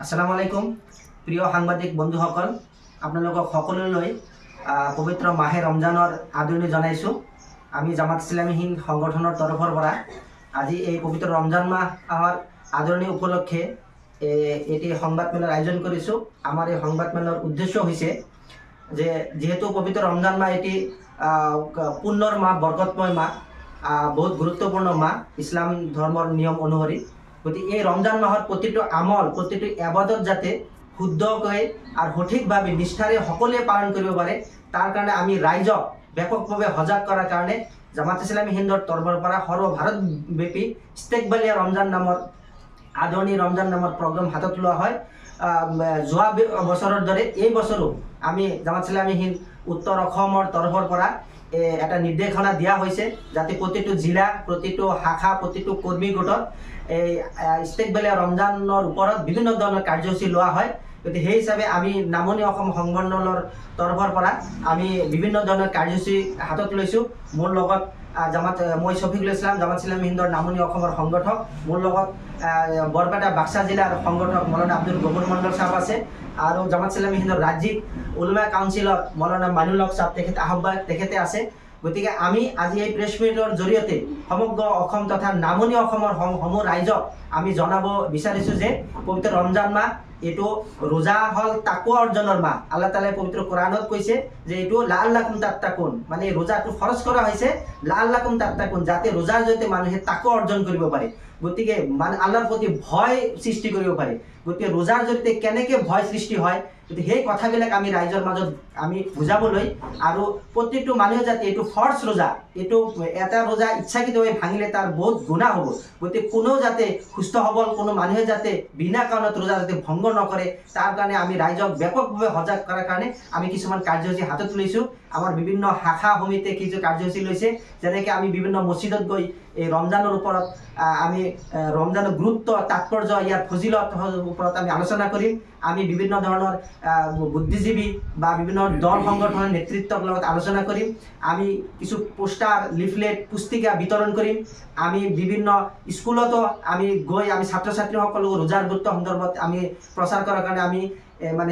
আসসালামু আলাইকুম প্ৰিয় সাংবাদিক বন্ধুসকল, আপোনালোকক সকলোলৈ পবিত্ৰ মাহে ৰমজানৰ আদৰণি জনাইছোঁ। আমি জামাত ইছলামী হিন্দ সংগঠনৰ তৰফৰ পৰা আজি এই পবিত্ৰ ৰমজান মাহৰ আদৰণি উপলক্ষে এটি সংবাদমেলৰ আয়োজন কৰিছোঁ। আমাৰ এই সংবাদমেলৰ উদ্দেশ্য হৈছে যে যেহেতু পবিত্ৰ ৰমজান মাহ এটি পুণ্যৰ মাহ, বৰকতময় মাহ, বহুত গুৰুত্বপূৰ্ণ মাহ ইছলাম ধৰ্মৰ নিয়ম অনুসৰি। গতিকে এই ৰমজান মাহৰ প্ৰতিটো আমল, প্ৰতিটো এবাদত যাতে শুদ্ধকৈ আৰু সঠিকভাৱে নিষ্ঠাৰে সকলোৱে পালন কৰিব পাৰে, তাৰ কাৰণে আমি ৰাইজক ব্যাপকভাৱে সজাগ কৰাৰ কাৰণে জামাত ইছলামী হিন্দৰ তৰফৰ পৰা সৰ্বভাৰতব্যাপী ইস্তেকবালিয়া ৰমজান নামৰ আদৰণি ৰমজান নামৰ প্ৰগ্ৰাম হাতত লোৱা হয়। যোৱা বছৰৰ দৰে এই বছৰো আমি জামাত ইছলামী হিন্দ উত্তৰ অসমৰ তৰফৰ পৰা এটা নিৰ্দেশনা দিয়া হৈছে যাতে প্ৰতিটো জিলা, প্ৰতিটো শাখা, প্ৰতিটো কৰ্মী গোটত এই ইস্তেকবালিয়া ৰমজানৰ ওপৰত বিভিন্ন ধৰণৰ কাৰ্যসূচী লোৱা হয়। গতিকে সেই হিচাপে আমি নামনি অসম সংমণ্ডলৰ তৰফৰ পৰা আমি বিভিন্ন ধৰণৰ কাৰ্যসূচী হাতত লৈছোঁ। মোৰ লগত মই শফিকুল ইছলাম, জামাত ইছলামী হিন্দৰ নামনি অসমৰ সংগঠক। মোৰ লগত বৰপেটা বাক্সা জিলাৰ সংগঠক মৌলানা আব্দুল গফুৰ মণ্ডল চাহাব আছে, আৰু জামাত ইছলামী হিন্দৰ ৰাজ্যিক উলমা কাউন্সিলৰ মৌলানা মাইনুল হক চাহাব, তেখেত আহ্বায়ক, তেখেতে আছে। গতিকে আমি আজি এই প্ৰেছ মিটৰ জৰিয়তে সমগ্ৰ অসম তথা নামনি অসমৰ সমূহ ৰাইজক আমি জনাব বিচাৰিছোঁ যে পবিত্ৰ ৰমজান মাহ এইটো ৰোজা হ'ল তাকৱা অৰ্জনৰ মাহ। আল্লাহ তাআলাই পবিত্ৰ কোৰাণত কৈছে যে এইটো লাআল্লাকুম তাত্তাকুন, মানে ৰোজাটো খৰচ কৰা হৈছে লাআল্লাকুম তাত্তাকুন, যাতে ৰোজাৰ জৰিয়তে মানুহে তাকৱা অৰ্জন কৰিব পাৰে। গতিকে আল্লাহৰ প্ৰতি ভয় সৃষ্টি কৰিব পাৰে। গতিকে ৰোজাৰ জৰিয়তে কেনেকৈ ভয় সৃষ্টি হয়, গতিকে সেই কথাবিলাক আমি ৰাইজৰ মাজত আমি বুজাবলৈ, আৰু প্ৰতিটো মানুহে যাতে এইটো ফৰ্চ ৰোজা, এইটো এটা ৰোজা ইচ্ছাকৃতভাৱে ভাঙিলে তাৰ বহুত গুণা হ'ব। গতিকে কোনেও যাতে সুস্থ সবল কোনো মানুহে যাতে বিনা কাৰণত ৰোজা যাতে ভংগ নকৰে, তাৰ কাৰণে আমি ৰাইজক ব্যাপকভাৱে সজাগ কৰাৰ কাৰণে আমি কিছুমান কাৰ্যসূচী হাতত লৈছোঁ। আমাৰ বিভিন্ন শাখা সমিতিয়ে কিছু কাৰ্যসূচী লৈছে, যেনেকৈ আমি বিভিন্ন মছজিদত গৈ এই ৰমজানৰ ওপৰত আমি ৰমজানৰ গুৰুত্ব, তাৎপৰ্য, ইয়াৰ ফজিলতৰ ওপৰত আমি আলোচনা কৰিম। আমি বিভিন্ন ধৰণৰ বুদ্ধিজীৱী বা বিভিন্ন দল সংগঠনৰ নেতৃত্বৰ লগত আলোচনা কৰিম। আমি কিছু পোষ্টাৰ, লিফলেট, পুস্তিকা বিতৰণ কৰিম। আমি বিভিন্ন স্কুলতো আমি গৈ আমি ছাত্ৰ ছাত্ৰীসকলক ৰোজাৰ গুৰুত্ব সন্দৰ্ভত আমি প্ৰচাৰ কৰাৰ কাৰণে আমি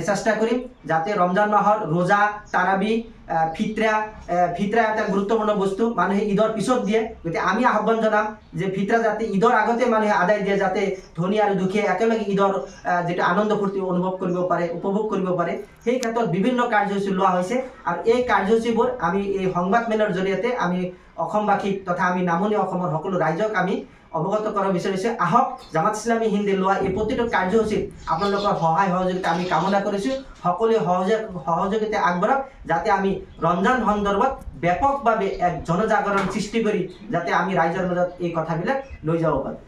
চেষ্টা কৰিম, যাতে ৰমজান মাহৰ ৰোজা, তাৰাবি, ফিতৰা এটা গুৰুত্বপূৰ্ণ বস্তু, মানুহে ঈদৰ পিছত দিয়ে। গতিকে আমি আহ্বান জনাম যে ফিতৰা যাতে ঈদৰ আগতে মানুহে আদায় দিয়ে, যাতে ধনী আৰু দুখীয়া একেলগে ঈদৰ যিটো আনন্দ ফূৰ্তি উপভোগ কৰিব পাৰে। সেই ক্ষেত্ৰত বিভিন্ন কাৰ্যসূচী লোৱা হৈছে, আৰু এই কাৰ্যসূচীবোৰ আমি এই সংবাদমেলৰ জৰিয়তে আমি অসমবাসীক তথা আমি নামনি অসমৰ সকলো ৰাইজক আমি অৱগত কৰাব বিচাৰিছোঁ। আহক, জামাত ইছলামী হিন্দে লোৱা এই প্ৰতিটো কাৰ্যসূচীত আপোনালোকৰ সহায় সহযোগিতা আমি কামনা কৰিছোঁ। সকলোৱে সহযোগিতা আগবঢ়াওক, যাতে আমি ৰমজান সন্দৰ্ভত ব্যাপকভাৱে এক জনজাগৰণ সৃষ্টি কৰি যাতে আমি ৰাইজৰ মাজত এই কথাবিলাক লৈ যাব পাৰোঁ।